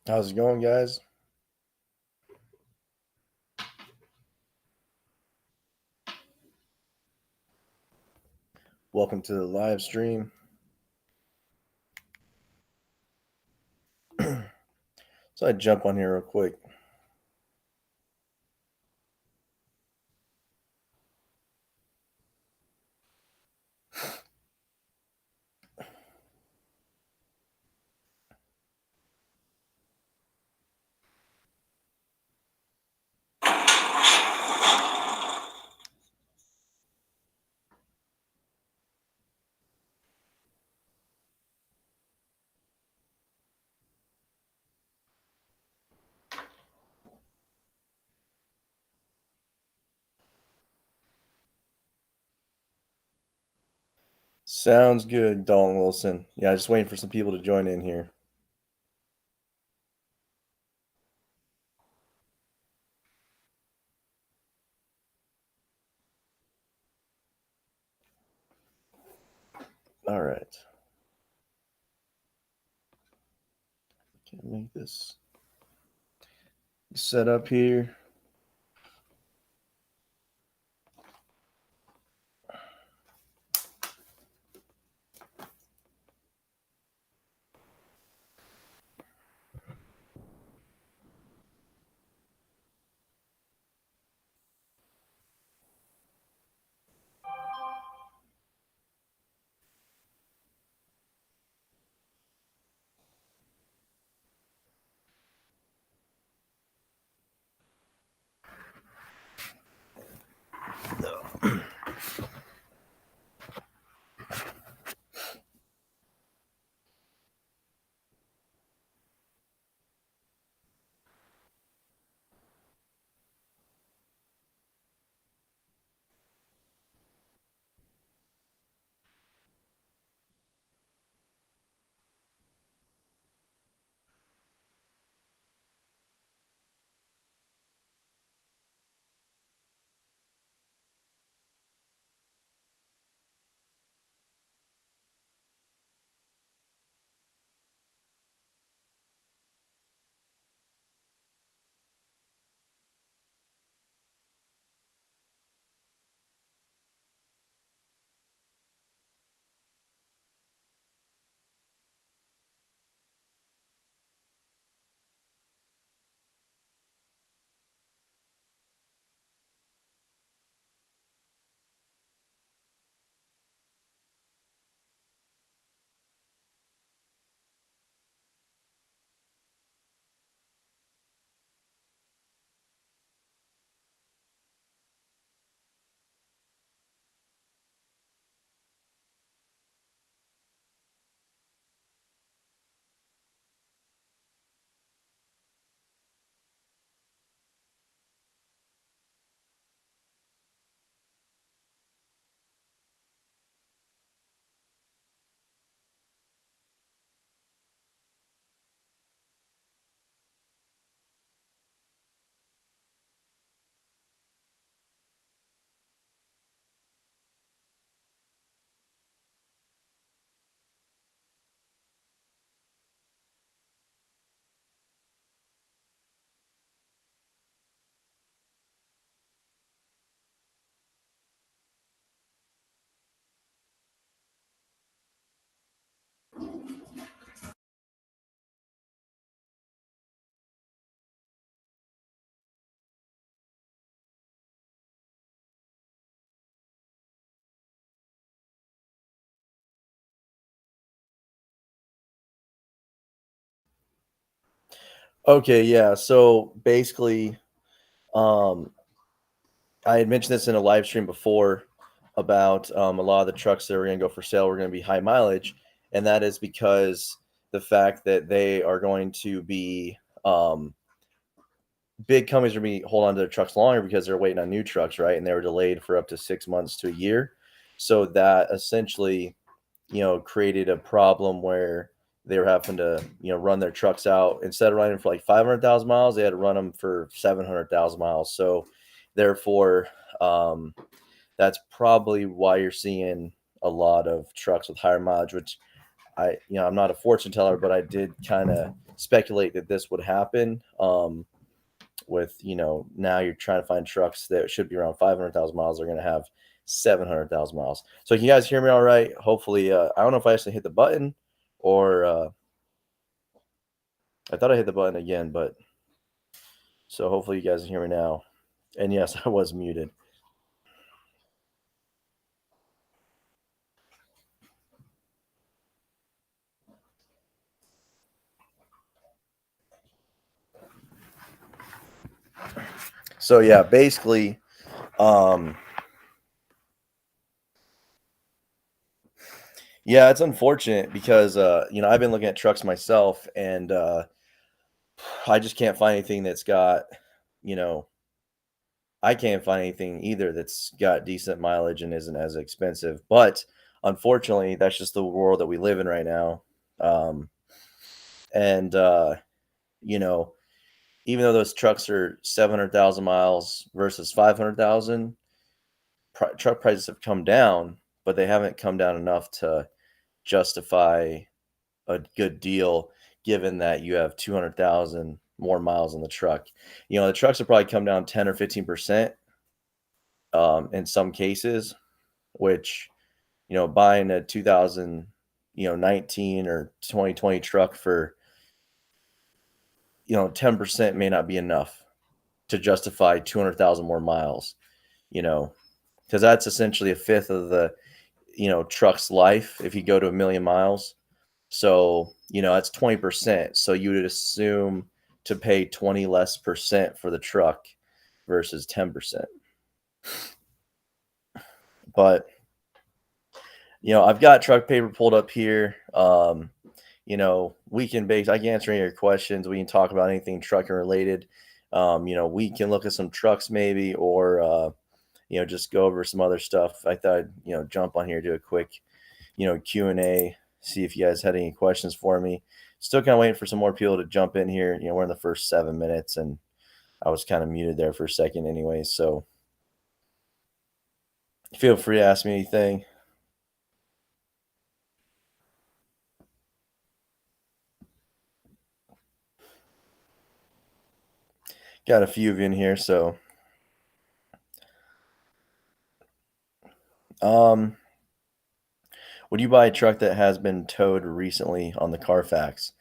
How's it going, guys? Welcome to the live stream. So I jump on here real quick. Sounds good, Dalton Wilson. Yeah, just waiting for some people to join in here. All right. Can't make this set up here. Okay, yeah. So basically, um, I had mentioned this in a live stream before about a lot of the trucks that are going to go for sale were going to be high mileage, and that is because the fact that they are going to be big companies are going to be hold on to their trucks longer because they're waiting on new trucks, right? And they were delayed for up to 6 months to a year. So that essentially, created a problem where they were having to, run their trucks out instead of running for like 500,000 miles, they had to run them for 700,000 miles. So therefore, um, that's probably why you're seeing a lot of trucks with higher mileage, which I'm not a fortune teller, but I did kind of speculate that this would happen. With now you're trying to find trucks that should be around 500,000 miles. They're going to have 700,000 miles. So can you guys hear me all right? Hopefully, I don't know if I actually hit the button or I thought I hit the button again, but so hopefully you guys can hear me now. And yes, I was muted. So yeah, basically, um, yeah, it's unfortunate because I've been looking at trucks myself, and I just can't find anything that's got, you know, I can't find anything either that's got decent mileage and isn't as expensive. But unfortunately, that's just the world that we live in right now. Um, and you know, even though those trucks are 700,000 miles versus 500,000, truck prices have come down, but they haven't come down enough to justify a good deal given that you have 200,000 more miles on the truck. The trucks will probably come down 10 or 15% in some cases, which, buying a 2000, 19 or 2020 truck for, 10% may not be enough to justify 200,000 more miles, you know, because that's essentially a fifth of the, truck's life if you go to a million miles. So, that's 20%. So you would assume to pay 20 less percent for the truck versus 10%. But, I've got truck paper pulled up here. We can I can answer any of your questions. We can talk about anything trucking related. We can look at some trucks maybe, or, just go over some other stuff. I thought I'd, jump on here, do a quick, Q&A, see if you guys had any questions for me. Still kind of waiting for some more people to jump in here. We're in the first 7 minutes and I was kind of muted there for a second anyway. So feel free to ask me anything. Got a few of you in here. So, would you buy a truck that has been towed recently on the Carfax?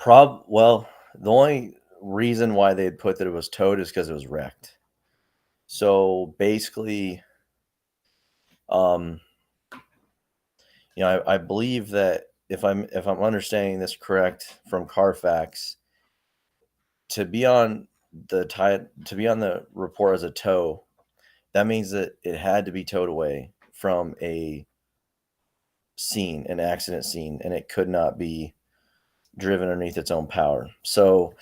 Well, the only reason why they'd put that it was towed is because it was wrecked. So basically, um, I believe that if I'm understanding this correct from Carfax, to be on to be on the report as a tow, that means that it had to be towed away from a scene, an accident scene, and it could not be driven underneath its own power. So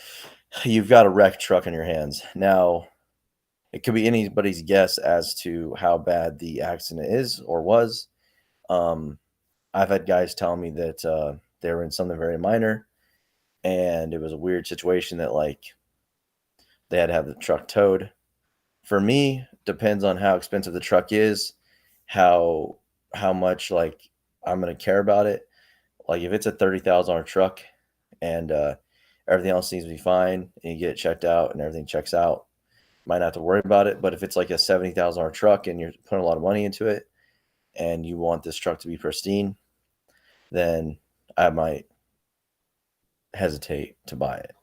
you've got a wrecked truck in your hands. Now, it could be anybody's guess as to how bad the accident is or was. Um, I've had guys tell me that they were in something very minor and it was a weird situation that, like, they had to have the truck towed. For me, depends on how expensive the truck is, how much, like, I'm gonna care about it. Like, if it's a $30,000 truck and everything else seems to be fine and you get it checked out and everything checks out, might not have to worry about it. But if it's like a $70,000 truck and you're putting a lot of money into it and you want this truck to be pristine, then I might hesitate to buy it.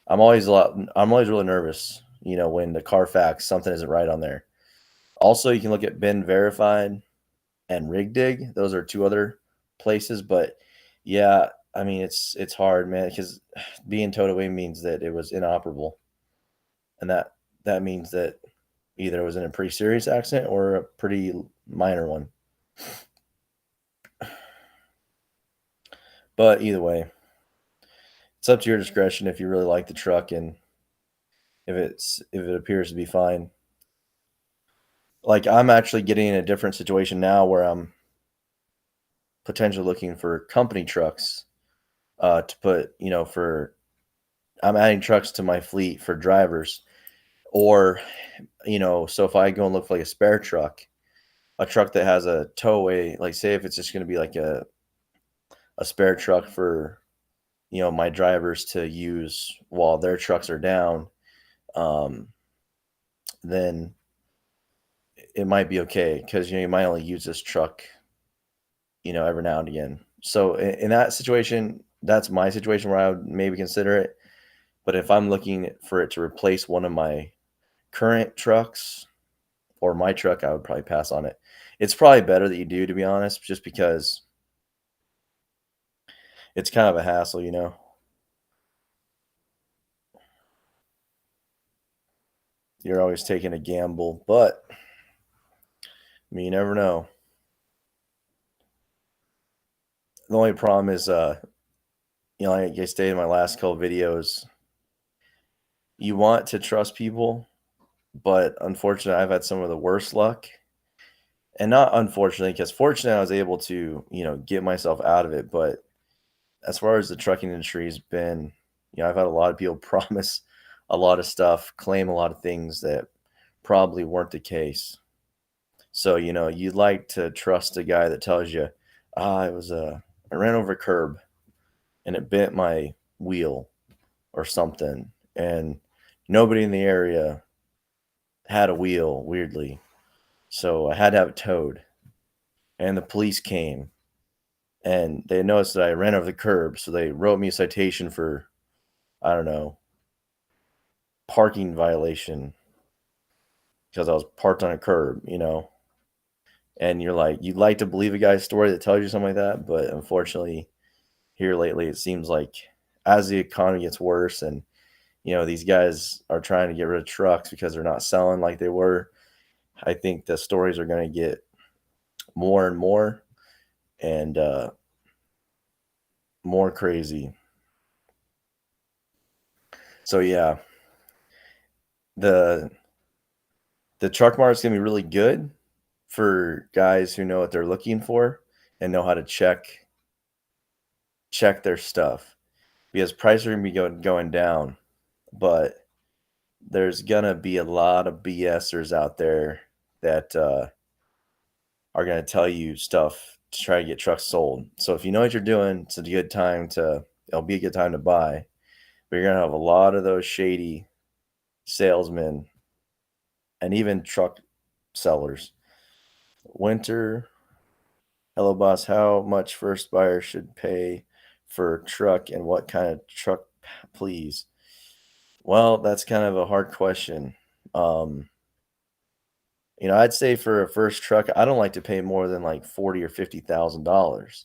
I'm always really nervous, when the Carfax something isn't right on there. Also, you can look at Ben Verified and RigDig. Those are two other places, but yeah, I mean it's hard, man, because being towed away means that it was inoperable, and that means that either it was in a pretty serious accident or a pretty minor one. But either way, it's up to your discretion if you really like the truck and if it appears to be fine. Like, I'm actually getting in a different situation now where I'm potentially looking for company trucks to put, for I'm adding trucks to my fleet for drivers, or, so if I go and look for like a spare truck, a truck that has a towaway, like say if it's just going to be like a a spare truck for, my drivers to use while their trucks are down, um, then it might be okay because you might only use this truck, every now and again. So in that situation, that's my situation where I would maybe consider it. But if I'm looking for it to replace one of my current trucks or my truck, I would probably pass on it. It's probably better that you do, to be honest, just because it's kind of a hassle. You're always taking a gamble, but I mean, you never know. The only problem is, like I stated in my last couple videos, you want to trust people, but unfortunately, I've had some of the worst luck. And not unfortunately, because fortunately, I was able to, get myself out of it. But as far as the trucking industry has been, I've had a lot of people promise a lot of stuff, claim a lot of things that probably weren't the case. So, you'd like to trust a guy that tells you, I ran over a curb and it bent my wheel or something. And nobody in the area had a wheel, weirdly. So I had to have it towed. And the police came and they noticed that I ran over the curb. So they wrote me a citation for, I don't know, parking violation because I was parked on a curb. And you're like, you'd like to believe a guy's story that tells you something like that. But unfortunately, here lately, it seems like as the economy gets worse and, these guys are trying to get rid of trucks because they're not selling like they were. I think the stories are going to get more and more and more crazy. So yeah, the the truck market's gonna be really good for guys who know what they're looking for and know how to check their stuff because prices are gonna be going down, but there's gonna be a lot of BSers out there that are gonna tell you stuff to try to get trucks sold. So if you know what you're doing, it'll be a good time to buy. But you're gonna have a lot of those shady salesmen and even truck sellers. Winter, hello boss, how much first buyer should pay for truck and what kind of truck, please? Well, that's kind of a hard question. Um, I'd say for a first truck, I don't like to pay more than like 40 or $50,000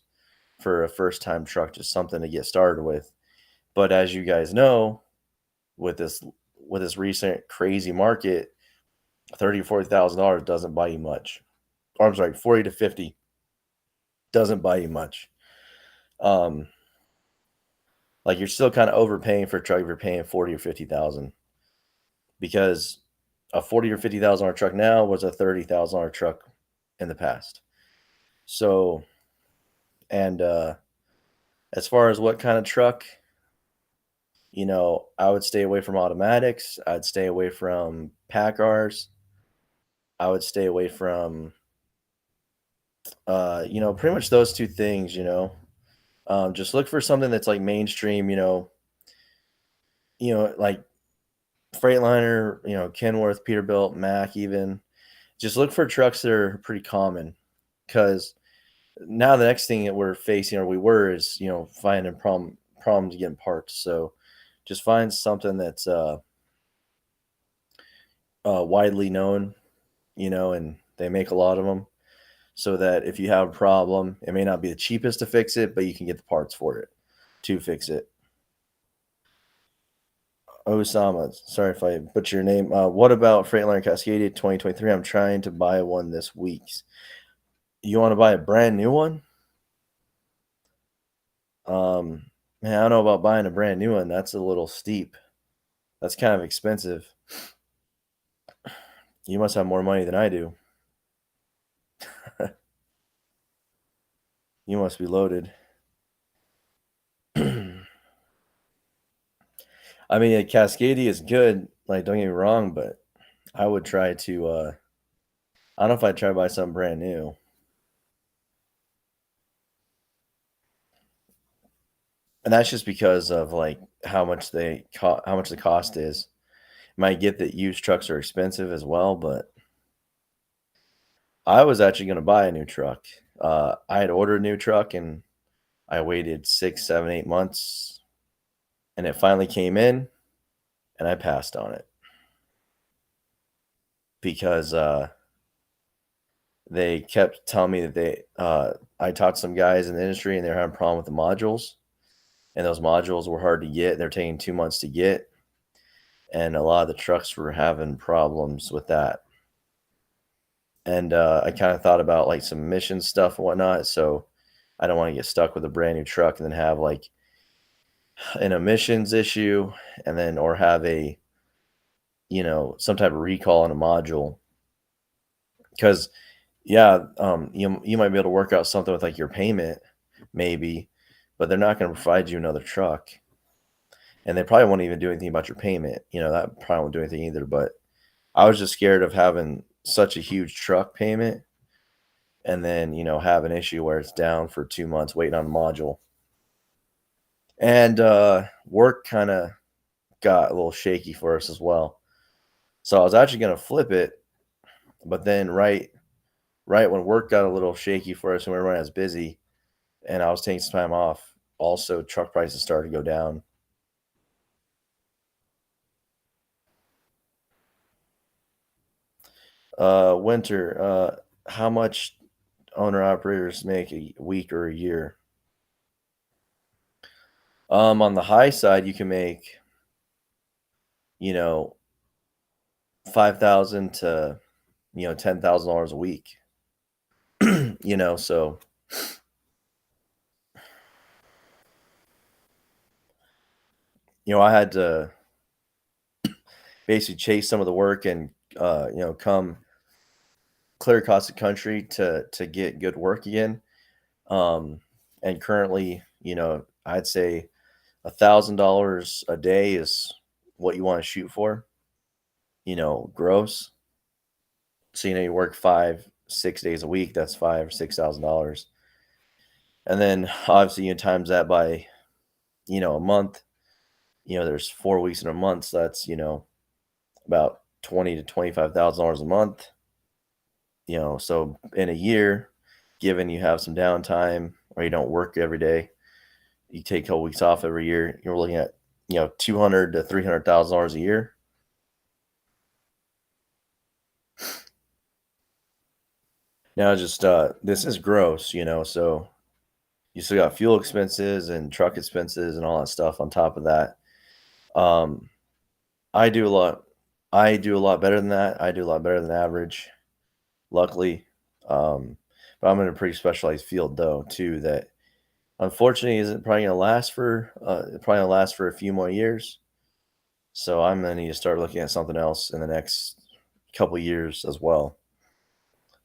for a first time truck, just something to get started with. But as you guys know, with this with this recent crazy market, 30 or $40,000 doesn't buy you much. Or I'm sorry, 40 to 50 doesn't buy you much. Um, like you're still kind of overpaying for a truck if you're paying 40 or 50,000 because a 40 or $50,000 truck now was a $30,000 truck in the past. So, and as far as what kind of truck, I would stay away from automatics. I'd stay away from Packars. I would stay away from, pretty much those two things. Just look for something that's like mainstream, like Freightliner, Kenworth, Peterbilt, Mack, even. Just look for trucks that are pretty common, because now the next thing that we're facing, or we were, is finding problems getting parts. So just find something that's widely known, and they make a lot of them, so that if you have a problem, it may not be the cheapest to fix it, but you can get the parts for it to fix it. Osama, sorry if I butcher your name. What about Freightliner Cascadia 2023? I'm trying to buy one this week. You want to buy a brand new one? Man, I don't know about buying a brand new one. That's a little steep. That's kind of expensive. You must have more money than I do. You must be loaded. I mean, a Cascadia is good. Like, don't get me wrong, but I would try to. I don't know if I'd try to buy something brand new. And that's just because of, like, how much the cost is. Might get that used trucks are expensive as well, but I was actually gonna buy a new truck. I had ordered a new truck, and I waited 6, 7, 8 months, and it finally came in, and I passed on it because, they kept telling me that I talked to some guys in the industry, and they were having a problem with the modules, and those modules were hard to get. They're taking 2 months to get, and a lot of the trucks were having problems with that. And, I kinda thought about, like, some emission stuff and whatnot, so I don't wanna get stuck with a brand new truck and then have, like, an emissions issue and then or have some type of recall on a module. Because yeah, you might be able to work out something with, like, your payment, maybe, but they're not gonna provide you another truck, and they probably won't even do anything about your payment, that probably won't do anything either, but I was just scared of having such a huge truck payment and then, have an issue where it's down for 2 months waiting on a module. And, work kinda got a little shaky for us as well. So I was actually gonna flip it, but then right when work got a little shaky for us and everyone was busy and I was taking some time off, also truck prices started to go down. Winter, how much owner operators make a week or a year? On the high side, you can make, you know, 5,000 to, $10,000 a week. So, I had to basically chase some of the work and, come clear across the country to get good work again. Um, and currently, I'd say $1,000 a day is what you want to shoot for, gross. So, you work 5, 6 days a week, that's $5 or $6,000. And then obviously you times that by, a month, there's 4 weeks in a month. So that's, about 20 to $25,000 a month. So in a year, given you have some downtime or you don't work every day, you take a couple weeks off every year, you're looking at, 200 to $300,000 a year. Now just this is gross, so you still got fuel expenses and truck expenses and all that stuff on top of that. Um I do a lot I do a lot better than that. I do a lot better than average, luckily. Um but I'm in a pretty specialized field though too that unfortunately isn't probably gonna last for a few more years. So I'm gonna need to start looking at something else in the next couple years as well.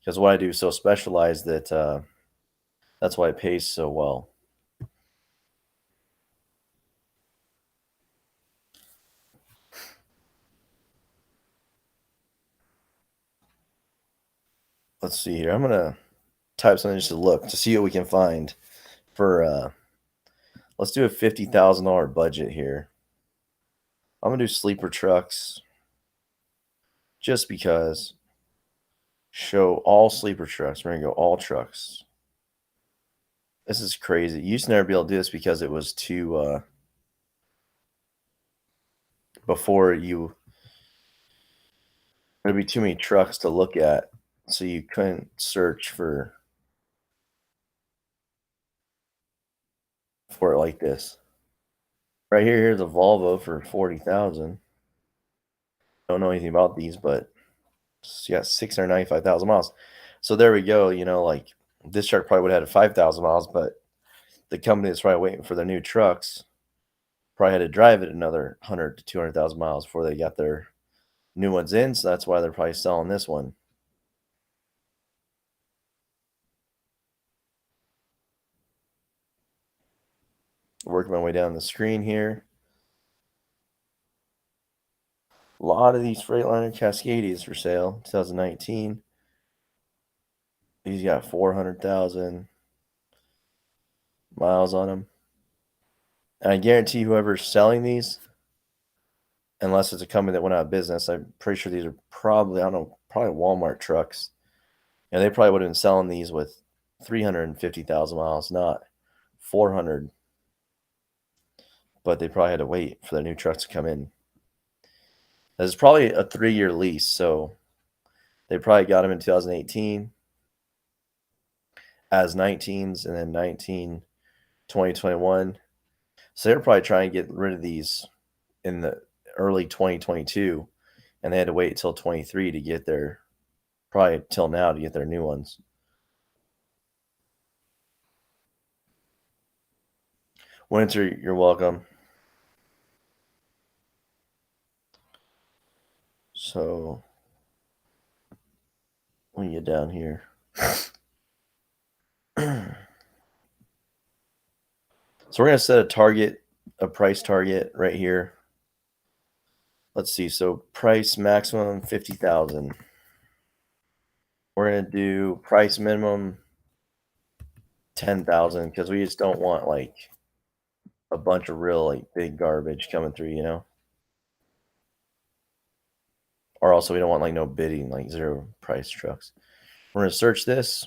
Because what I do is so specialized that that's why it pays so well. Let's see here. I'm gonna type something just to look to see what we can find for let's do a $50,000 budget here. I'm gonna do sleeper trucks just because show all sleeper trucks. We're gonna go all trucks. This is crazy. You used to never be able to do this because it was too before you there'd be too many trucks to look at, so you couldn't search for it like this. Right here, here's a Volvo for 40,000. Don't know anything about these, but it's got 695,000 miles. So there we go. Like this truck probably would have had 5,000 miles, but the company that's probably waiting for their new trucks probably had to drive it another 100 to 200,000 miles before they got their new ones in. So that's why they're probably selling this one. Working my way down the screen here. A lot of these Freightliner Cascadias for sale, 2019. These got 400,000 miles on them. And I guarantee whoever's selling these, unless it's a company that went out of business, I'm pretty sure these are probably, I don't know, probably Walmart trucks. And they probably would have been selling these with 350,000 miles, not 400. But they probably had to wait for the new trucks to come in. This is probably a 3-year lease, so they probably got them in 2018 as 19s and then 19 2021. So they're probably trying to get rid of these in the early 2022, and they had to wait till 23 to get their, probably till now, to get their new ones. Winter, you're welcome. So when you get down here. So we're gonna set a target, a price target right here. Let's see. So price maximum 50,000. We're gonna do price minimum 10,000 because we just don't want like a bunch of real like big garbage coming through, you know. Or also we don't want like no bidding, like zero price trucks. We're gonna search this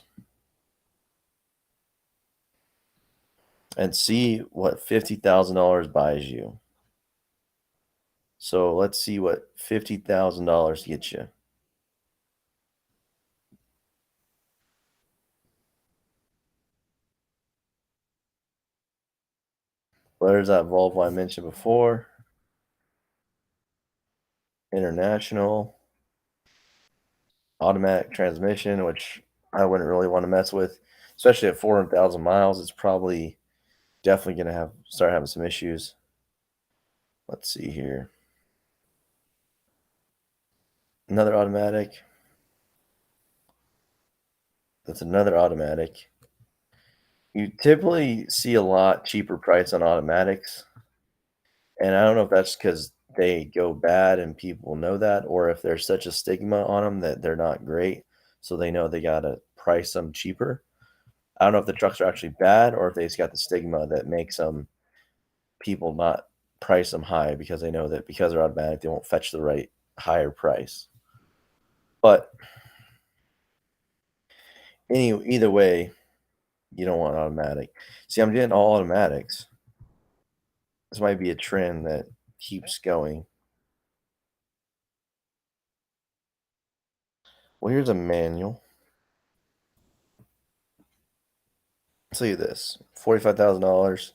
and see what $50,000 buys you. So let's see what $50,000 gets you. Well, there's that Volvo I mentioned before. International. Automatic transmission, which I wouldn't really want to mess with, especially at 400,000 miles. It's probably definitely going to start having some issues. Let's see here. Another automatic. That's another automatic. You typically see a lot cheaper price on automatics. And I don't know if that's because they go bad and people know that, or if there's such a stigma on them that they're not great. So they know they got to price them cheaper. I don't know if the trucks are actually bad or if they just got the stigma that makes them, people not price them high because they know that because they're automatic, they won't fetch the right higher price. But either way, you don't want automatic. See, I'm getting all automatics. This might be a trend that keeps going. Well, here's a manual. Let's see this. $45,000.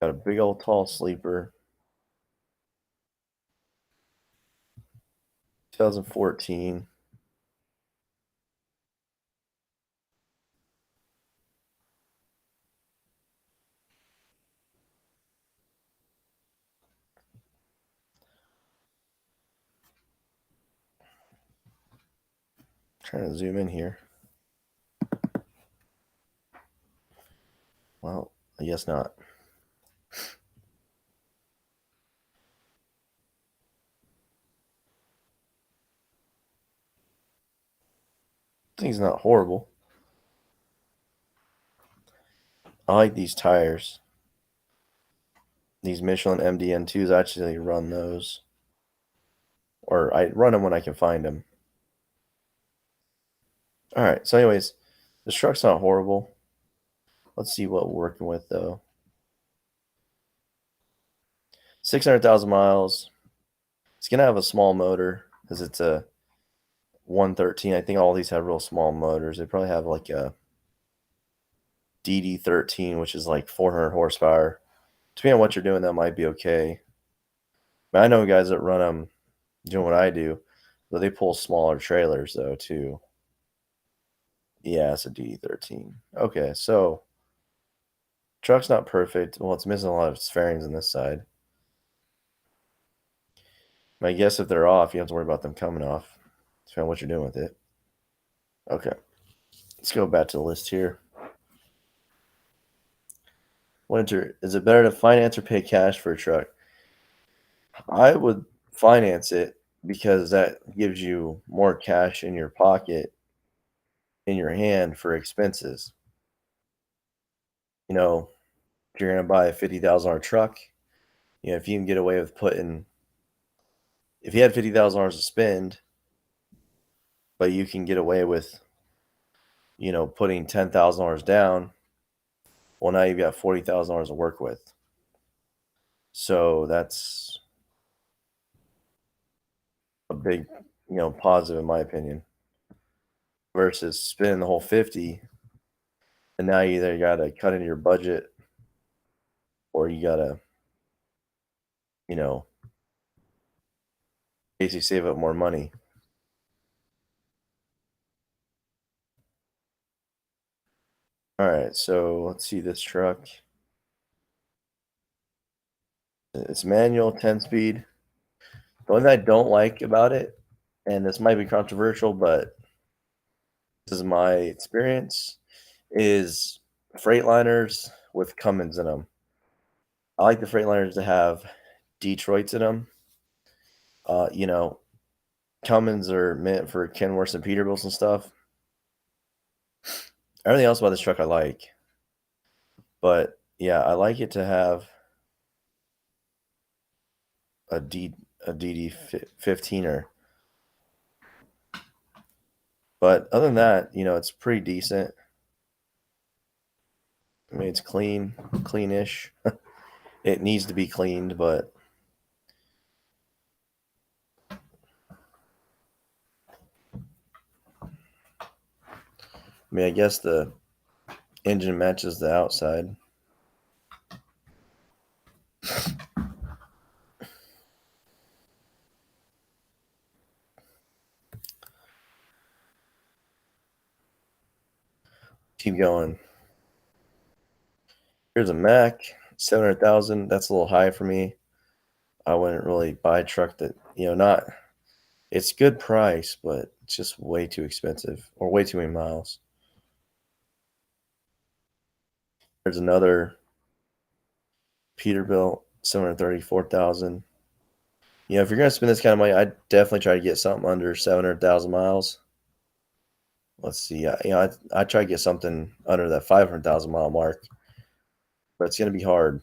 Got a big old tall sleeper. 2014. Trying to zoom in here. Well, I guess not. Thing's not horrible. I like these tires. These Michelin MDN2s, I actually run those. Or I run them when I can find them. All right. So, anyways, the truck's not horrible. Let's see what we're working with though. 600,000 miles. It's gonna have a small motor because it's a 113. I think all these have real small motors. They probably have like a DD13, which is like 400 horsepower. Depending on what you're doing, that might be okay. But I know guys that run them doing what I do, but they pull smaller trailers though too. Yeah, it's a DD13. Okay, so truck's not perfect. Well, it's missing a lot of its fairings on this side. I guess if they're off, you don't have to worry about them coming off. Depending on what you're doing with it. Okay, let's go back to the list here. Winter, is it better to finance or pay cash for a truck? I would finance it because that gives you more cash in your pocket, in your hand for expenses. You know, if you're gonna buy a $50,000 truck, if you can get away with putting, if you had $50,000 to spend, but you can get away with, putting $10,000 down, well, now you've got $40,000 to work with. So that's a big, positive in my opinion. Versus spending the whole 50, and now you either gotta cut into your budget or you gotta, you know, basically save up more money. All right, so let's see this truck. It's manual, 10 speed. The only thing I don't like about it, and this might be controversial, but this is my experience, is Freightliners with Cummins in them. I like the Freightliners to have Detroits in them. Uh, you know, Cummins are meant for Kenworths and Peterbilts and stuff. Everything else about this truck I like, but yeah, I like it to have a D a DD 15er. But other than that, it's pretty decent. I mean, it's cleanish. It needs to be cleaned, but I mean, I guess the engine matches the outside. Keep going. Here's a Mack, 700,000. That's a little high for me. I wouldn't really buy a truck that, not. It's good price, but it's just way too expensive or way too many miles. There's another Peterbilt, 734,000. If you're gonna spend this kind of money, I'd definitely try to get something under 700,000 miles. Let's see. I try to get something under that 500,000 mile mark, but it's gonna be hard.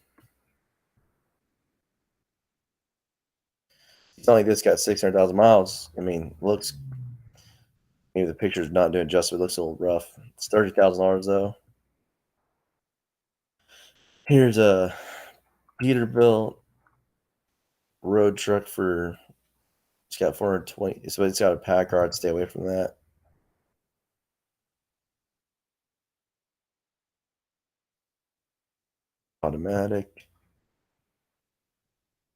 It's not like this got 600,000 miles. I mean, looks, maybe the picture's not doing justice. It looks a little rough. It's $30,000 though. Here's a Peterbilt road truck for. It's got 420. So it's got a Packard. Stay away from that. Automatic.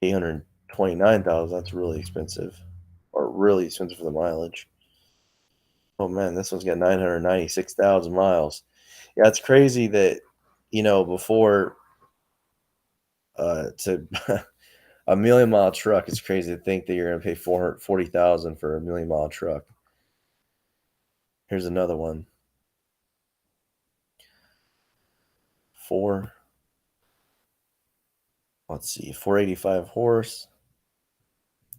829,000. That's really expensive, or really expensive for the mileage. Oh man, this one's got 996,000 miles. Yeah, it's crazy that before to a million mile truck. It's crazy to think that you're gonna pay 440,000 for a million mile truck. Here's another one. Four. Let's see, 485 horse.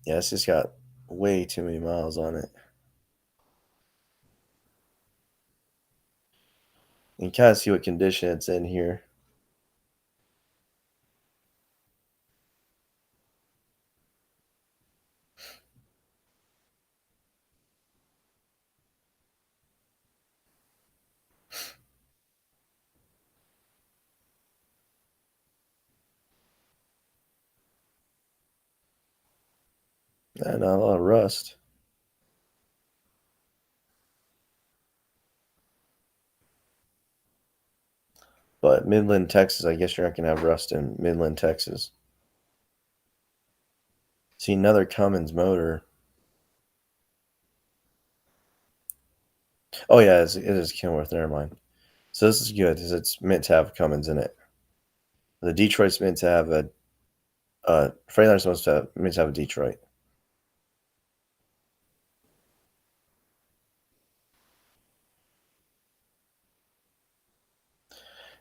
Yeah, it's just got way too many miles on it. You can kind of see what condition it's in here. And a lot of rust. But Midland, Texas, I guess you're not gonna have rust in Midland, Texas. See another Cummins motor. Oh yeah, it is Kenworth. Never mind. So this is good because it's meant to have Cummins in it. The Detroit's meant to have a. Freightliner's meant to have a Detroit.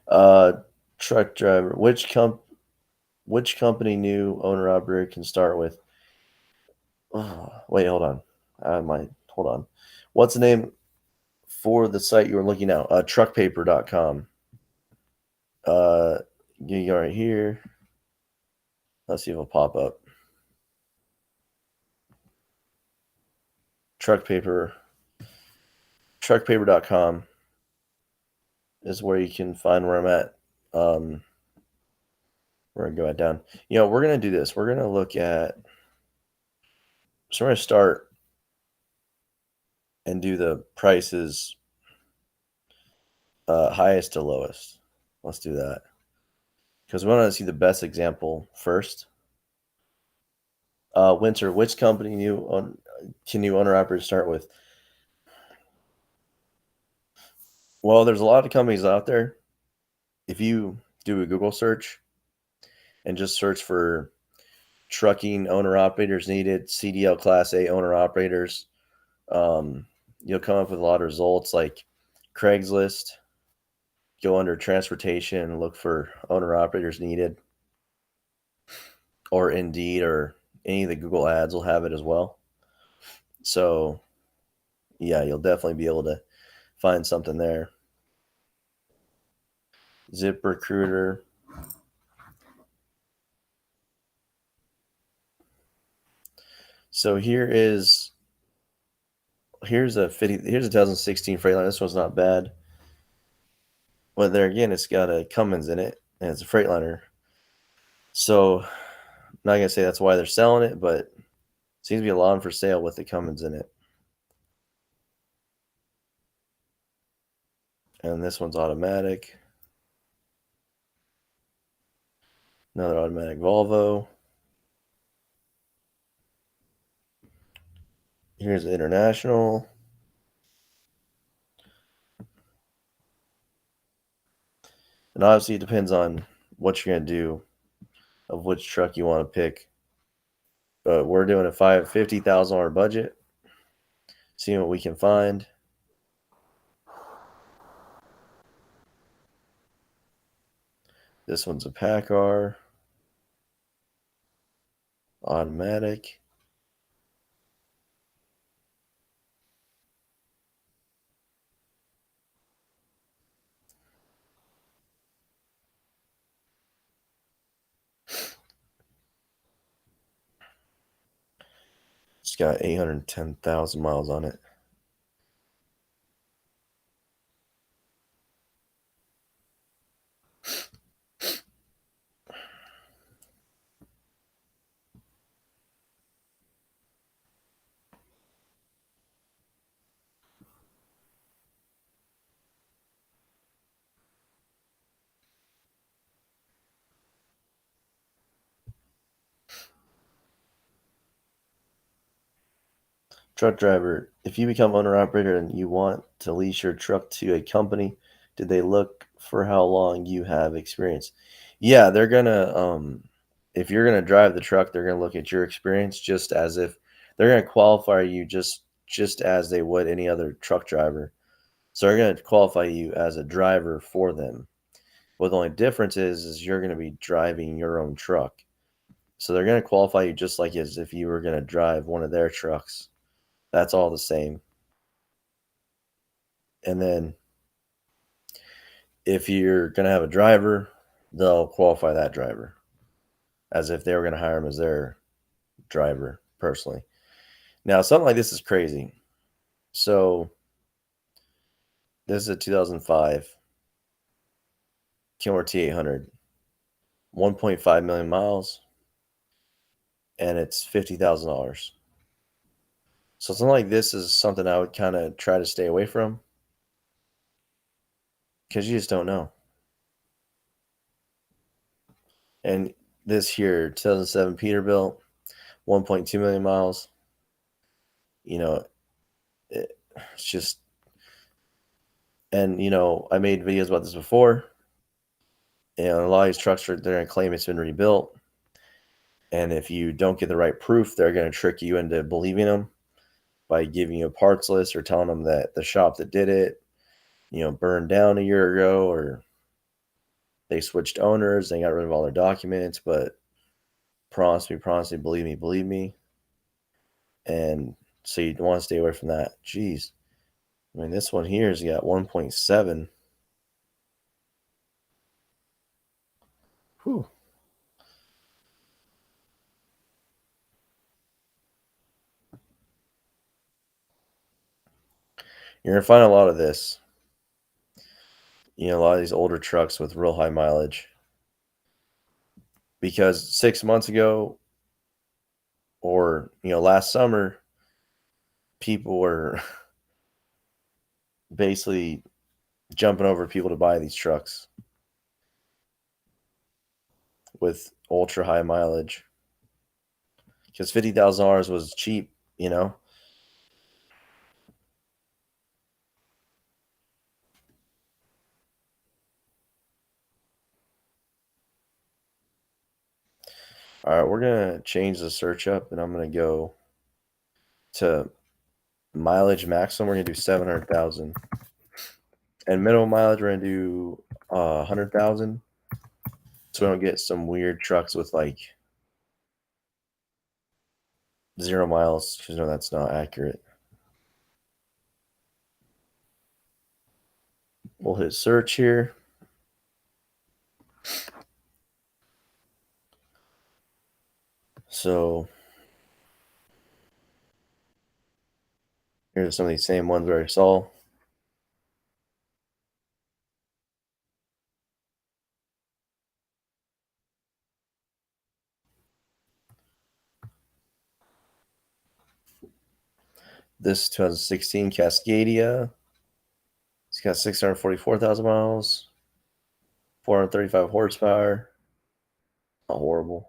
Uh, Truck driver. Which company new owner operator can start with? Oh, wait, hold on. I might hold on. What's the name for the site you were looking at? Truckpaper.com. You go right here. Let's see if it'll pop up. Truck paper. Truckpaper.com is where you can find where I'm at. We're gonna go back down. We're gonna do this. We're gonna look at. So we're gonna start and do the prices, highest to lowest. Let's do that because we want to see the best example first. Winter, which company can you owner operator start with? Well, there's a lot of companies out there. If you do a Google search and just search for trucking owner operators needed, CDL Class A owner operators, you'll come up with a lot of results like Craigslist. Go under transportation and look for owner operators needed, or Indeed, or any of the Google ads will have it as well. So, yeah, you'll definitely be able to find something there. ZipRecruiter. So here's a 2016 Freightliner. This one's not bad. But there again, it's got a Cummins in it, and it's a Freightliner. So, not gonna say that's why they're selling it, but seems to be a lot for sale with the Cummins in it. And this one's automatic. Another automatic Volvo. Here's the International. And obviously, it depends on what you're going to do, of which truck you want to pick. But we're doing a $50,000 budget, seeing what we can find. This one's a PACCAR, automatic. It's got 810,000 miles on it. Truck driver, if you become owner operator and you want to lease your truck to a company, did they look for how long you have experience? Yeah, they're gonna if you're gonna drive the truck, they're gonna look at your experience just as if they're gonna qualify you just as they would any other truck driver. So they're gonna qualify you as a driver for them. Well, the only difference is you're gonna be driving your own truck. So they're gonna qualify you just like as if you were gonna drive one of their trucks. That's all the same. And then if you're going to have a driver, they'll qualify that driver as if they were going to hire him as their driver personally. Now, something like this is crazy. So, this is a 2005 Kenworth T800, 1.5 million miles, and it's $50,000. So, something like this is something I would kind of try to stay away from because you just don't know. And this here, 2007 Peterbilt, 1.2 million miles. It's just, and I made videos about this before. A lot of these trucks they're going to claim it's been rebuilt. And if you don't get the right proof, they're going to trick you into believing them by giving you a parts list or telling them that the shop that did it, burned down a year ago, or they switched owners, they got rid of all their documents, but promise me, believe me. And so you want to stay away from that. Jeez. I mean, this one here has got 1.7. Whew. You're gonna find a lot of this. A lot of these older trucks with real high mileage. Because 6 months ago or last summer, people were basically jumping over people to buy these trucks with ultra high mileage because $50,000 was cheap, you know. All right, we're gonna change the search up, and I'm gonna go to mileage maximum. We're gonna do 700,000, and minimum mileage we're gonna do 100,000, so we don't get some weird trucks with like 0 miles because no, that's not accurate. We'll hit search here. So here's some of these same ones we already saw. This 2016 Cascadia. It's got 644,000 miles, 435 horsepower. Not horrible.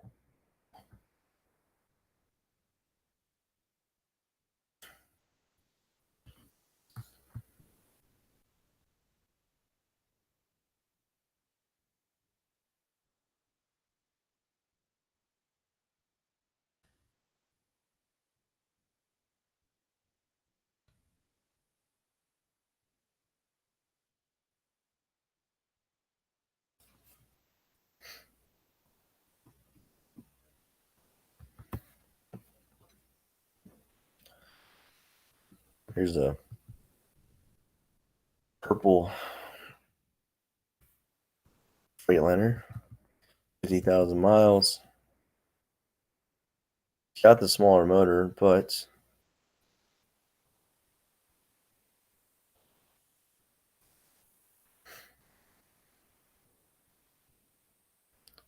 Here's a purple Freightliner, 50,000 miles. Got the smaller motor, but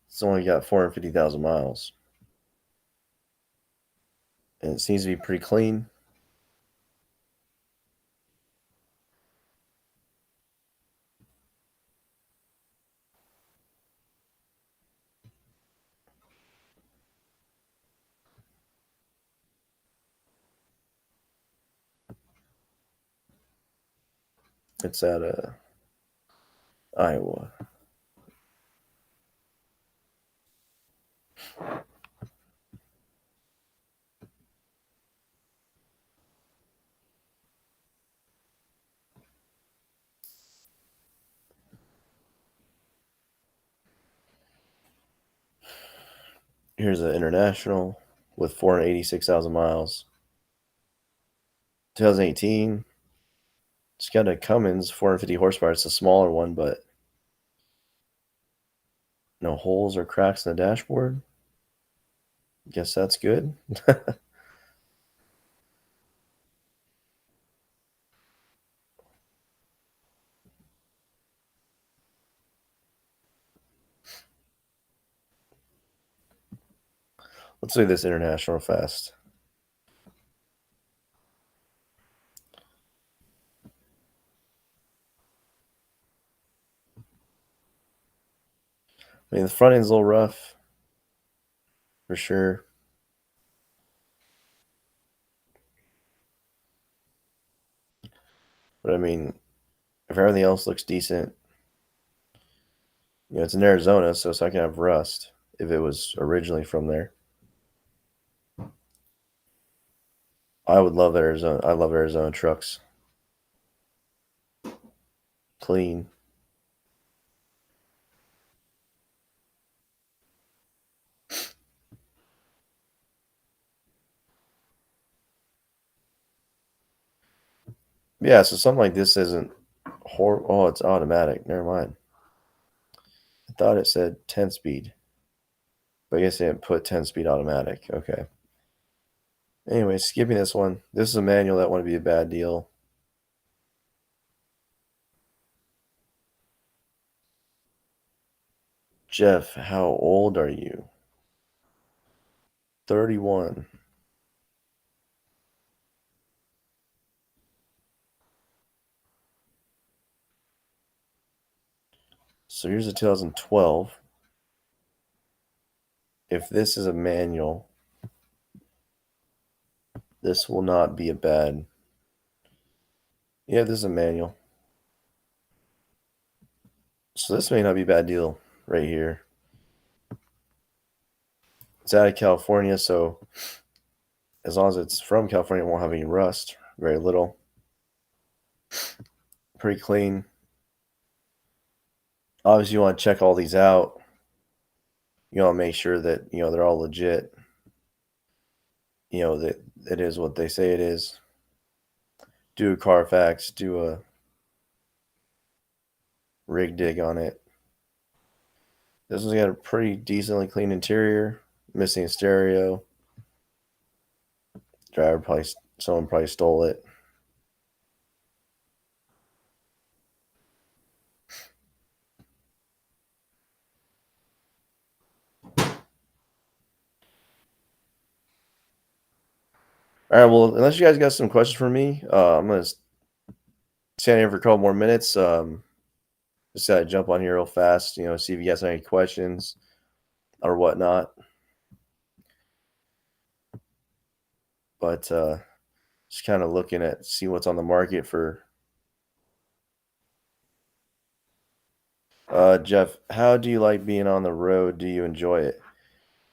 it's only got 450,000 miles. And it seems to be pretty clean. It's at Iowa. Here's an International with 486,000 miles. 2018. It's got a Cummins 450 horsepower. It's a smaller one, but no holes or cracks in the dashboard. Guess that's good. Let's do this International fast. I mean, the front end's a little rough, for sure. But I mean, if everything else looks decent, it's in Arizona, so it's not gonna have rust if it was originally from there. I would love Arizona. I love Arizona trucks. Clean. Yeah, so something like this isn't horrible. Oh, it's automatic. Never mind. I thought it said 10 speed. But I guess they didn't put 10-speed automatic. Okay. Anyway, skipping this one. This is a manual that wouldn't be a bad deal. Jeff, how old are you? 31. So here's a 2012. If this is a manual, this will not be a bad. Yeah, this is a manual. So this may not be a bad deal right here. It's out of California, so as long as it's from California, it won't have any rust. Very little. Pretty clean. Obviously, you want to check all these out. You want to make sure that, they're all legit. That it is what they say it is. Do a Carfax, do a rig dig on it. This one's got a pretty decently clean interior, missing stereo. Someone probably stole it. All right, well, unless you guys got some questions for me, I'm gonna stand here for a couple more minutes. Just gotta jump on here real fast, see if you guys have any questions or whatnot. But just kind of looking at see what's on the market for. Jeff, how do you like being on the road? Do you enjoy it?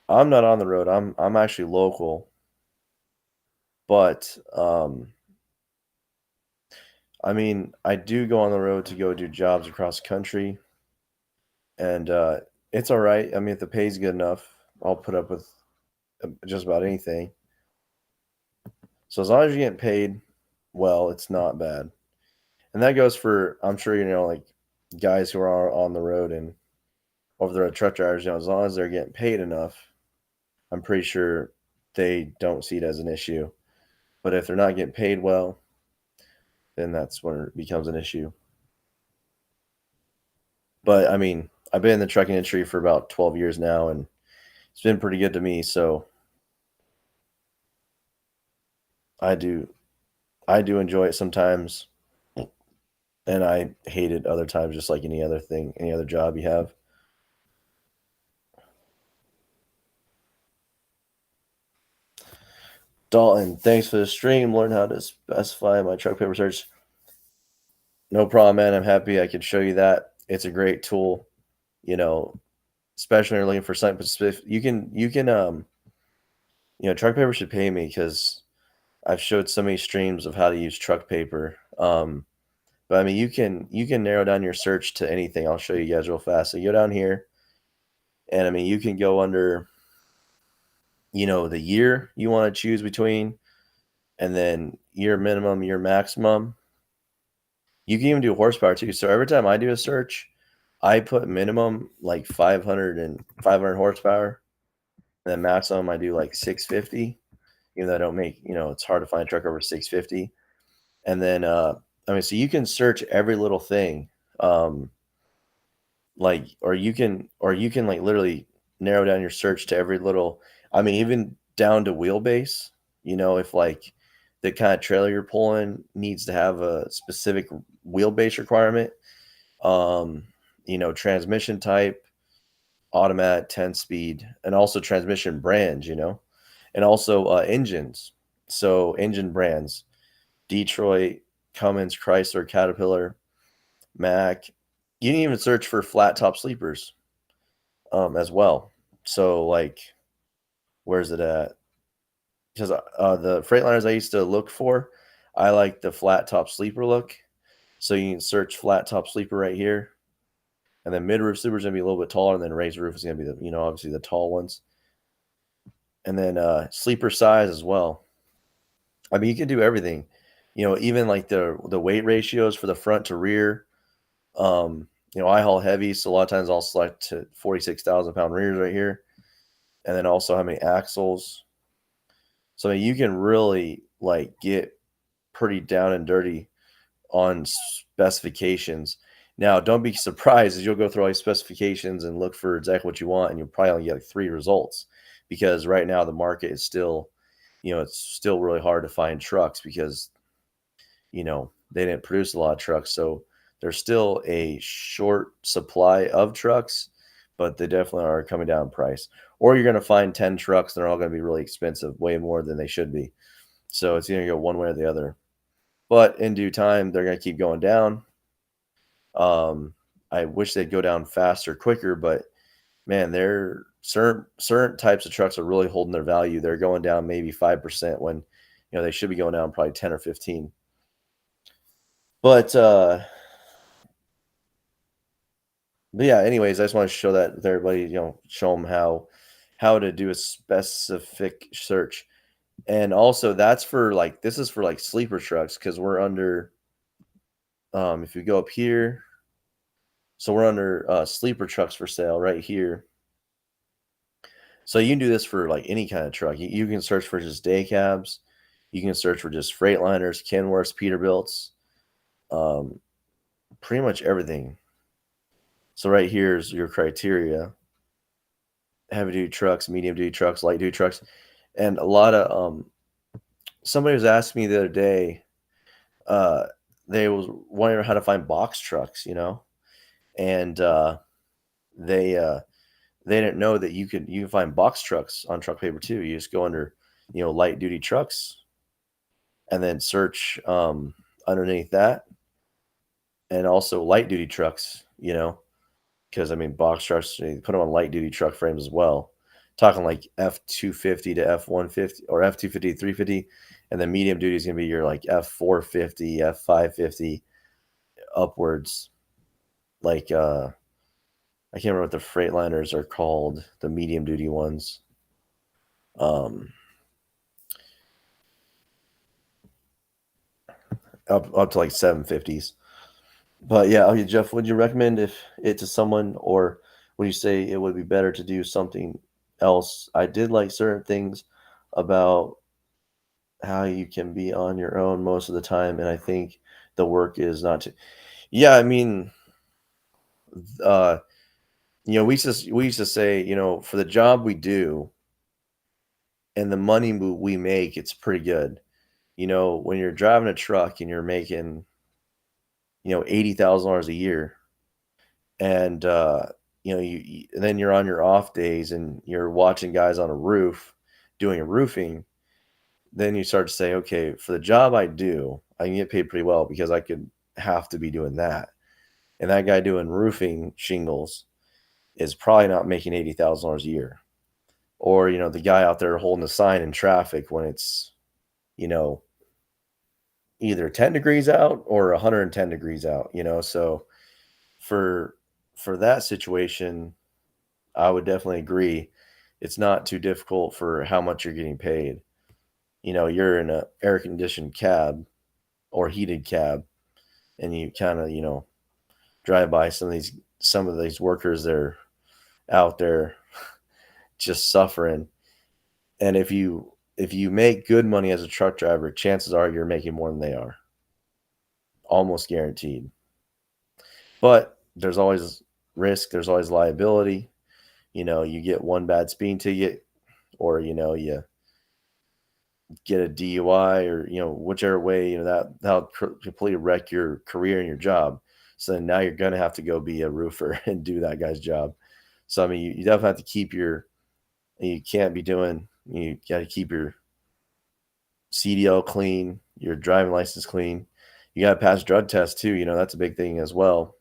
I'm not on the road. I'm actually local, but I mean, I do go on the road to go do jobs across the country, and it's all right. I mean, if the pay's good enough, I'll put up with just about anything. So as long as you're getting paid well, it's not bad. And that goes for, I'm sure, like guys who are on the road and over the road truck drivers, as long as they're getting paid enough, I'm pretty sure they don't see it as an issue. But if they're not getting paid well, then that's when it becomes an issue. But I mean, I've been in the trucking industry for about 12 years now, and it's been pretty good to me. So I do, I do enjoy it sometimes, and I hate it other times, just like any other thing, any other job you have. Dalton, thanks for the stream. Learn how to specify my truck paper search. No problem, man. I'm happy I could show you that. It's a great tool, you know, especially when you're looking for something specific. Truck paper should pay me because I've showed so many streams of how to use truck paper. But I mean, you can narrow down your search to anything. I'll show you guys real fast. So you go down here, and I mean, you can go under, the year you want to choose between, and then year minimum, year maximum. You can even do horsepower too. So every time I do a search, I put minimum like 500 horsepower, and then maximum I do like 650. Even though I don't make, it's hard to find a truck over 650. And then, I mean, so you can search every little thing, like, or you can like literally narrow down your search to every little. I mean, even down to wheelbase. If like the kind of trailer you're pulling needs to have a specific wheelbase requirement, transmission type, automatic, 10 speed, and also transmission brands, and also engines. So engine brands: Detroit, Cummins, Chrysler, Caterpillar, Mack. You can even search for flat top sleepers as well. So like, where's it at? Because the Freightliners I used to look for, I like the flat top sleeper look. So you can search flat top sleeper right here. And then mid roof sleeper is going to be a little bit taller. And then raised roof is going to be obviously the tall ones. And then sleeper size as well. I mean, you can do everything. Even like the weight ratios for the front to rear. I haul heavy, so a lot of times I'll select to 46,000 pound rears right here. and then also how many axles. So I mean, you can really like get pretty down and dirty on specifications. Now, don't be surprised as you'll go through all these specifications and look for exactly what you want, and you'll probably only get like 3 results because right now the market is still, it's still really hard to find trucks because, they didn't produce a lot of trucks. So there's still a short supply of trucks, but they definitely are coming down in price. Or you're going to find 10 trucks, and they're all going to be really expensive, way more than they should be. So it's either going to go one way or the other. But in due time, they're going to keep going down. I wish they'd go down faster, quicker, but man, they're certain types of trucks are really holding their value. They're going down maybe 5% when they should be going down probably 10 or 15. But yeah, anyways, I just want to show that with everybody, show them how to do a specific search. And also that's for like this is for like sleeper trucks because we're under if you go up here, so we're under sleeper trucks for sale right here. So you can do this for like any kind of truck. You can search for just day cabs. You can search for just Freightliners, Kenworths, Peterbilts, um, pretty much everything. So right here is your criteria: heavy duty trucks, medium duty trucks, light duty trucks, and a lot of somebody was asking me the other day. Uh, they was wondering how to find box trucks, and they they didn't know that you can find box trucks on truck paper too. You just go under, light duty trucks and then search underneath that, and also light duty trucks, because I mean box trucks, you put them on light duty truck frames as well. Talking like F250 to F150 or F250 to 350, and then medium duty is gonna be your like F450, F550 upwards. Like I can't remember what the Freightliners are called, the medium duty ones. Um, up to like 750s. But yeah, okay, Jeff, would you recommend if it to someone, or would you say it would be better to do something else? I did like certain things about how you can be on your own most of the time, and I think the work is not to. Yeah, I mean, uh, we used to say, for the job we do and the money we make, it's pretty good. When you're driving a truck and you're making, $80,000 a year, and and then you're on your off days and you're watching guys on a roof doing a roofing, then you start to say, okay, for the job I do, I can get paid pretty well because I could have to be doing that. And that guy doing roofing shingles is probably not making $80,000 a year. Or, the guy out there holding the sign in traffic when it's, you know, either 10 degrees out or 110 degrees out, So for that situation, I would definitely agree. It's not too difficult for how much you're getting paid. You're in a air conditioned cab or heated cab, and you kind of, drive by some of these workers that are out there just suffering. And if you make good money as a truck driver, chances are you're making more than they are, almost guaranteed. But there's always risk, there's always liability. You get one bad speeding ticket, or you get a DUI, or whichever way, that'll completely wreck your career and your job. So then now you're gonna have to go be a roofer and do that guy's job. So I mean, you definitely have to keep you can't be doing, you got to keep your CDL clean, your driving license clean. You got to pass drug tests too. That's a big thing as well.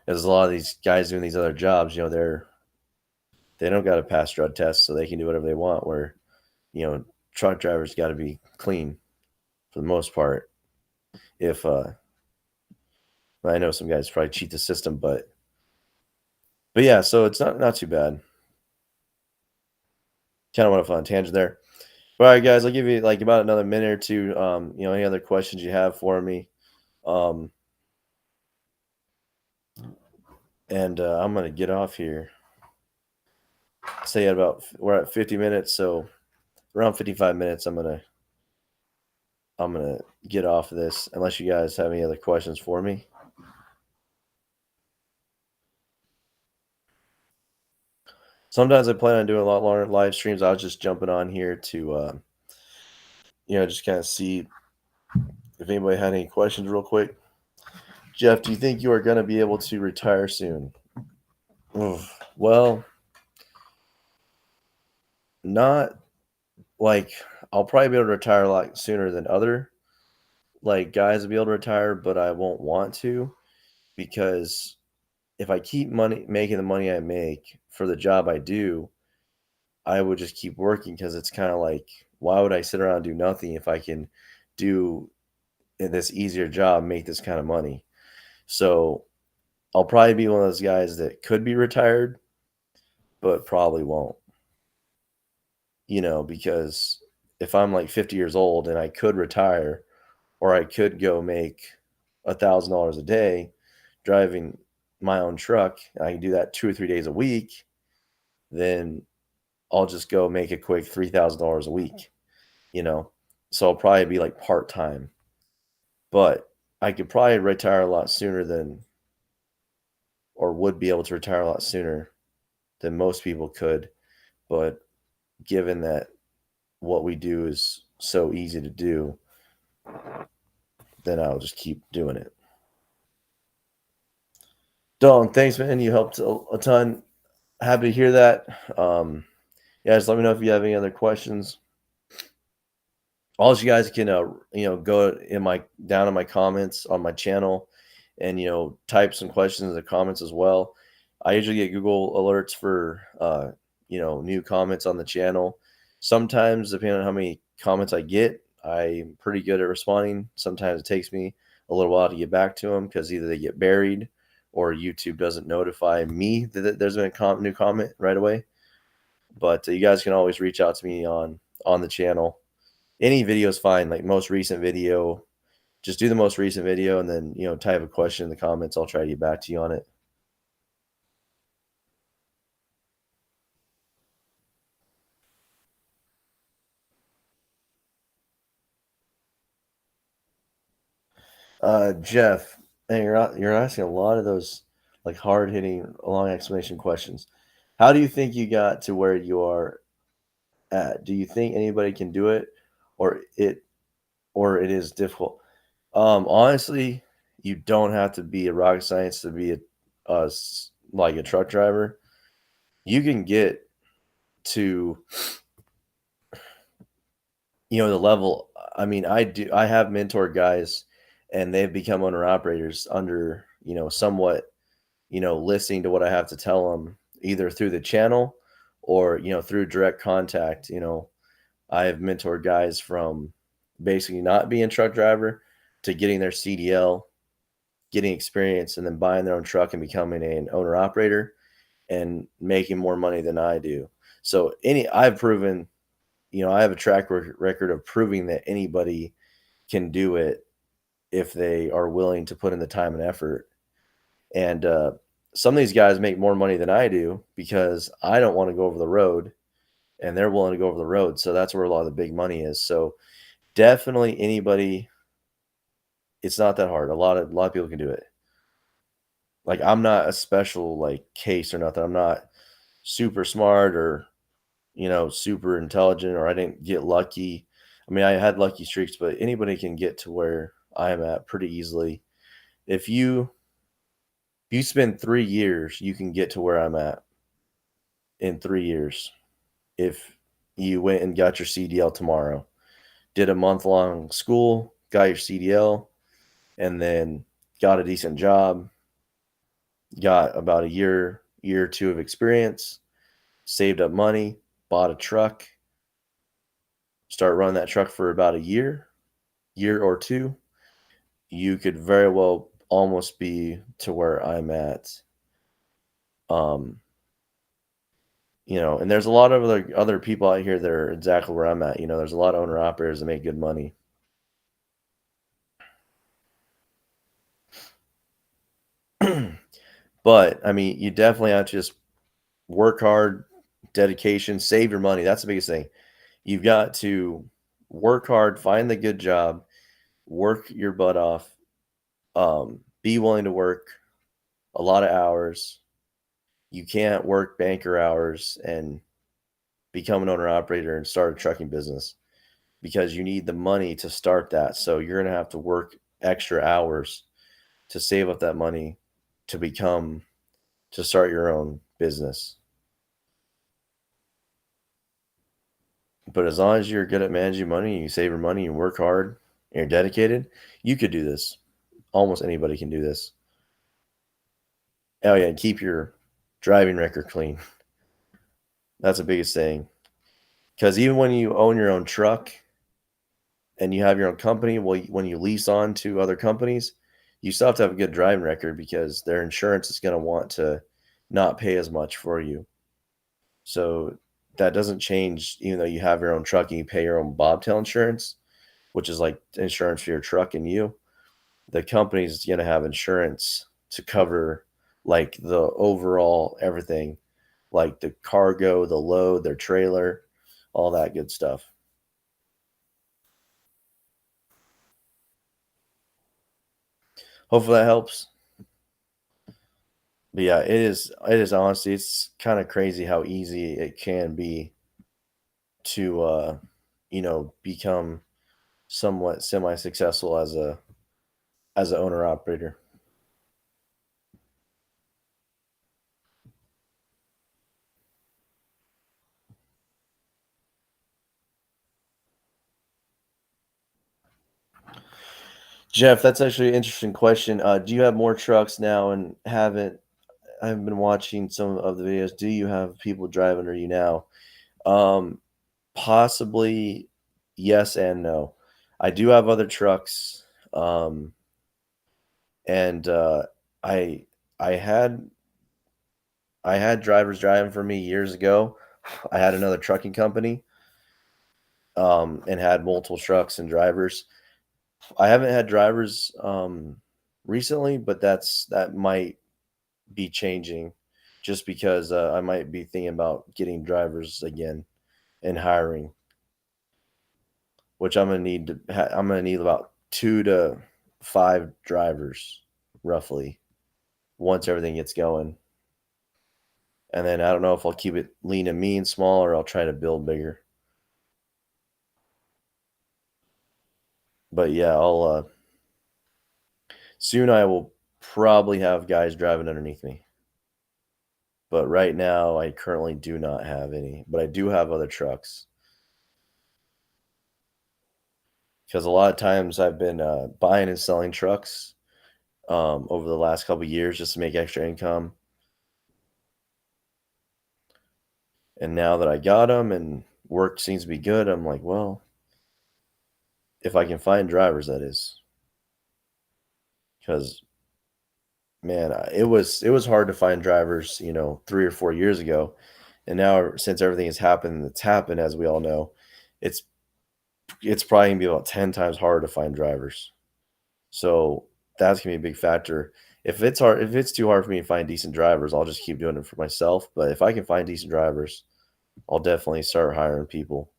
As a lot of these guys doing these other jobs, they don't got to pass drug tests, so they can do whatever they want. Where you know truck drivers got to be clean for the most part. If I know some guys probably cheat the system, but yeah, so it's not too bad. Kind of went off on a tangent there. All right, guys, I'll give you like about another minute or two. Any other questions you have for me? Um, and I'm gonna get off here. say at about we're at 50 minutes, so around 55 minutes, I'm gonna get off of this unless you guys have any other questions for me. Sometimes I plan on doing a lot longer live streams. I was just jumping on here to just kind of see if anybody had any questions real quick. Jeff, do you think you are going to be able to retire soon? Oof. Well, not like I'll probably be able to retire a lot sooner than other like guys will be able to retire, but I won't want to because if I keep money making the money I make for the job I do, I would just keep working because it's kind of like why would I sit around and do nothing if I can do this easier job, make this kind of money? So I'll probably be one of those guys that could be retired, but probably won't, because if I'm like 50 years old and I could retire or I could go make $1,000 a day driving my own truck, and I can do that 2 or 3 days a week, then I'll just go make a quick $3,000 a week, you know? So I'll probably be like part time, but I could probably retire a lot sooner than, or would be able to retire a lot sooner than most people could. But given that what we do is so easy to do, then I'll just keep doing it. Dalton, thanks, man. You helped a ton. Happy to hear that. Yeah, just let me know if you have any other questions. All you guys can, go in my down in my comments on my channel, and type some questions in the comments as well. I usually get Google alerts for new comments on the channel. Sometimes, depending on how many comments I get, I'm pretty good at responding. Sometimes it takes me a little while to get back to them because either they get buried or YouTube doesn't notify me that there's been a new comment right away. But you guys can always reach out to me on the channel. Any video is fine, like most recent video. Just do the most recent video and then, type a question in the comments. I'll try to get back to you on it. Jeff, and you're asking a lot of those like hard hitting, long explanation questions. How do you think you got to where you are at? Do you think anybody can do it, or it is difficult? Honestly, you don't have to be a rocket science to be like a truck driver. You can get to the level. I mean, I have mentored guys and they've become owner operators under, somewhat, listening to what I have to tell them either through the channel or, through direct contact. I have mentored guys from basically not being a truck driver to getting their CDL, getting experience, and then buying their own truck and becoming an owner operator and making more money than I do. So I've proven, I have a record of proving that anybody can do it if they are willing to put in the time and effort. And some of these guys make more money than I do because I don't want to go over the road and they're willing to go over the road. So that's where a lot of the big money is. So definitely anybody, it's not that hard. A lot of people can do it. Like I'm not a special like case or nothing. I'm not super smart or super intelligent, or I didn't get lucky. I mean, I had lucky streaks, but anybody can get to where I am at pretty easily. If you spend 3 years, you can get to where I'm at in 3 years. If you went and got your CDL tomorrow, did a month long school, got your CDL, and then got a decent job, got about a year or two of experience, saved up money, bought a truck, start running that truck for about a year or two, you could very well almost be to where I'm at. Um, and there's a lot of other people out here that are exactly where I'm at. There's a lot of owner operators that make good money. But I mean, you definitely have to just work hard, dedication, save your money. That's the biggest thing. You've got to work hard, find the good job, work your butt off, be willing to work a lot of hours. You can't work banker hours and become an owner operator and start a trucking business because you need the money to start that. So you're going to have to work extra hours to save up that money to become to start your own business. But as long as you're good at managing money, you save your money, you work hard, and you're dedicated, you could do this. Almost anybody can do this. Oh yeah, and keep your driving record clean. That's the biggest thing. Because even when you own your own truck and you have your own company, well, when you lease on to other companies, you still have to have a good driving record because their insurance is going to want to not pay as much for you. So that doesn't change, even though you have your own truck and you pay your own bobtail insurance, which is like insurance for your truck and you. The company's going to have insurance to cover like the overall everything, like the cargo, the load, their trailer, all that good stuff. Hopefully that helps. But yeah, it is honestly, it's kind of crazy how easy it can be to become somewhat semi-successful as an owner operator. Jeff, that's actually an interesting question. Do you have more trucks now and I haven't been watching some of the videos. Do you have people drive under you now? Um, Possibly yes and no. I do have other trucks. And I I had I had drivers driving for me years ago. I had another trucking company, and had multiple trucks and drivers. I haven't had drivers recently, but that might be changing just because I might be thinking about getting drivers again and hiring, which I'm gonna need about 2 to 5 drivers roughly once everything gets going. And then I don't know if I'll keep it lean and mean small or I'll try to build bigger. But yeah, I'll soon I will probably have guys driving underneath me. But right now I currently do not have any, but I do have other trucks. Because a lot of times I've been buying and selling trucks over the last couple years just to make extra income. And now that I got them and work seems to be good, I'm like, well, if I can find drivers, that is, because man, it was hard to find drivers, 3 or 4 years ago, and now since everything has happened that's happened, as we all know, it's it's probably gonna be about 10 times harder to find drivers. So that's gonna be a big factor. If it's too hard for me to find decent drivers, I'll just keep doing it for myself. But if I can find decent drivers, I'll definitely start hiring people.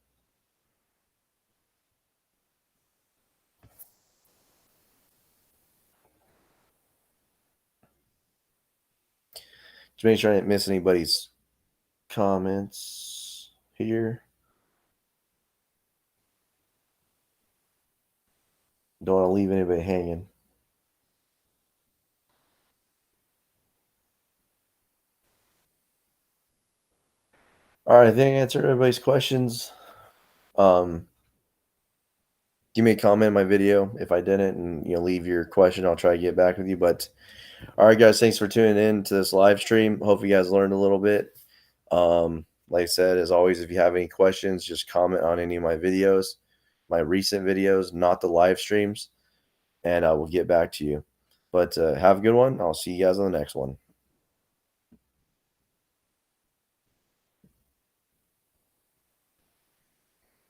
Just make sure I didn't miss anybody's comments here. Don't want to leave anybody hanging. All right, I think I answered everybody's questions. Um, Give me a comment in my video if I didn't, and leave your question. I'll try to get back with you. But all right, guys, thanks for tuning in to this live stream. Hope you guys learned a little bit. Like I said, as always, if you have any questions, just comment on any of my videos, my recent videos, not the live streams, and I will get back to you. But have a good one. I'll see you guys on the next one.